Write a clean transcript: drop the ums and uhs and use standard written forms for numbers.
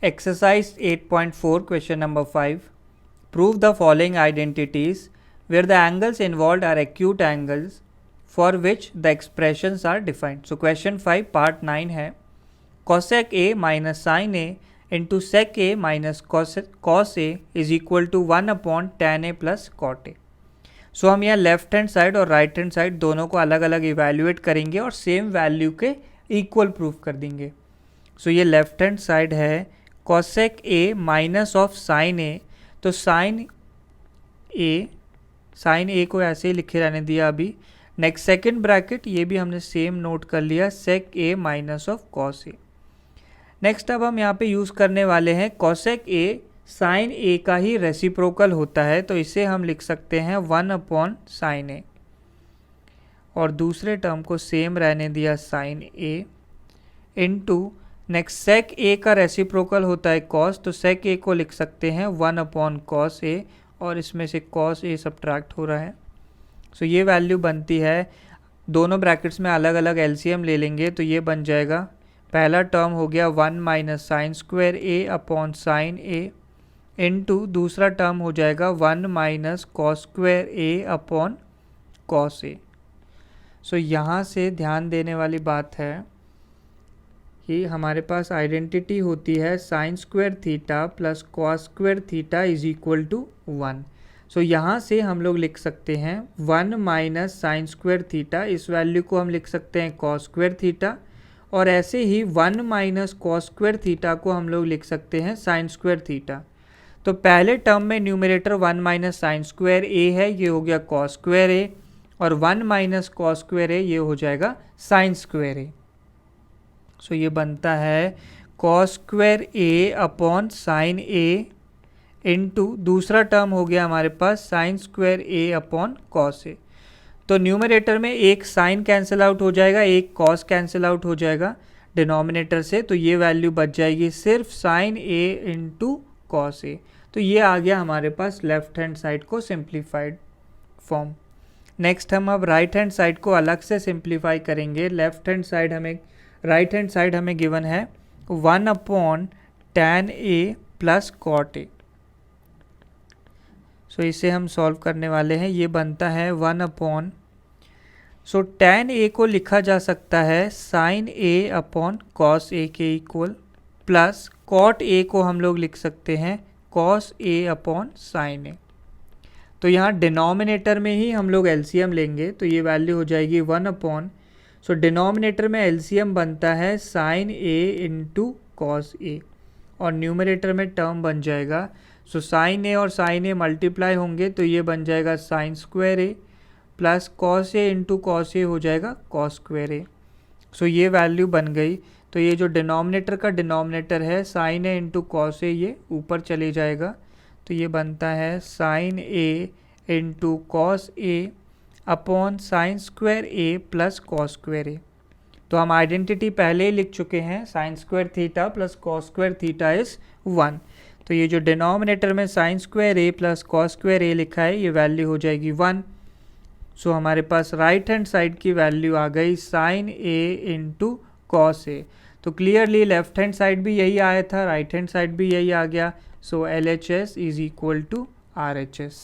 Exercise 8.4 question number 5. Prove the following identities where the angles involved are acute angles for which the expressions are defined. So question 5 part 9 है cosec A minus sin A into sec A minus cos A is equal to 1 upon tan A plus cot A. सो हम यहाँ left hand side और right hand side दोनों को अलग अलग evaluate करेंगे और सेम वैल्यू के इक्वल प्रूफ कर देंगे. सो ये लेफ्ट हैंड साइड है cosec A minus of sine A. तो साइन A को ऐसे ही लिखे रहने दिया अभी. नेक्स्ट सेकंड ब्रैकेट ये भी हमने सेम नोट कर लिया sec A minus of cos A. Next अब हम यहाँ पे यूज़ करने वाले हैं cosec A साइन A का ही रेसिप्रोकल होता है, तो इसे हम लिख सकते हैं 1 अपॉन साइन A और दूसरे टर्म को सेम रहने दिया sine A into next sec A का रेसिप्रोकल होता है cos, तो सेक A को लिख सकते हैं 1 अपॉन cos A और इसमें से cos A सब्ट्रैक्ट हो रहा है. सो ये वैल्यू बनती है, दोनों ब्रैकेट्स में अलग अलग एलसीएम ले लेंगे तो ये बन जाएगा, पहला टर्म हो गया 1 minus sine square A upon sine A into दूसरा टर्म हो जाएगा 1 minus cos square A upon cos A. सो यहाँ से ध्यान देने वाली बात है कि हमारे पास आइडेंटिटी होती है sine square theta plus cos square theta is equal to 1. So यहाँ से हम लोग लिख सकते हैं 1 माइनस साइन स्क्वायर थीटा, इस वैल्यू को हम लिख सकते हैं कॉस स्क्वायर थीटा, और ऐसे ही 1 माइनस कॉस स्क्वायर थीटा को हम लोग लिख सकते हैं साइन स्क्वायर थीटा. तो पहले टर्म में numerator 1 minus sine square A है, ये हो गया कॉस स्क्वायर A, और 1 माइनस कॉस स्क्वायर A ये हो जाएगा साइन स्क्वायर A. सो ये बनता है cos square A upon sine A into दूसरा टर्म हो गया हमारे पास sine square A upon cos A. तो न्यूमरेटर में एक साइन कैंसिल आउट हो जाएगा, एक कॉस कैंसिल आउट हो जाएगा डिनोमिनेटर से, तो ये वैल्यू बच जाएगी सिर्फ sine A into cos A. तो ये आ गया हमारे पास लेफ्ट हैंड साइड को सिंप्लीफाइड फॉर्म. नेक्स्ट हम अब राइट हैंड साइड को अलग से सिंप्लीफाई करेंगे. राइट हैंड साइड हमें गिवन है 1 upon tan A plus cot A. So इसे हम सॉल्व करने वाले हैं. ये बनता है 1 अपॉन, सो tan A को लिखा जा सकता है sine A upon cos A के इक्वल, प्लस कॉट A को हम लोग लिख सकते हैं cos A upon sine A. तो यहाँ डिनोमिनेटर में ही हम लोग एलसीएम लेंगे, तो ये वैल्यू हो जाएगी 1 अपॉन, सो डिनोमिनेटर में एलसीएम बनता है sine A into cos A और न्यूमरेटर में टर्म बन जाएगा, सो साइन A और साइन A मल्टीप्लाई होंगे तो ये बन जाएगा sine square A plus cos A into cos A हो जाएगा कॉस स्क्वायर A. सो ये वैल्यू बन गई. तो ये जो डिनोमिनेटर का डिनोमिनेटर है sine A into cos A ये ऊपर चले जाएगा, तो ये बनता है sine A into cos A upon sine square A plus cos square A. तो हम आइडेंटिटी पहले ही लिख चुके हैं, sine square theta plus cos square theta is 1. तो ये जो डिनोमिनेटर में sine square A plus cos square A लिखा है ये वैल्यू हो जाएगी 1. सो हमारे पास राइट हैंड साइड की वैल्यू आ गई sine A into cos A. तो क्लियरली लेफ्ट हैंड साइड भी यही आया था, राइट हैंड साइड भी यही आ गया. So LHS is equal to RHS.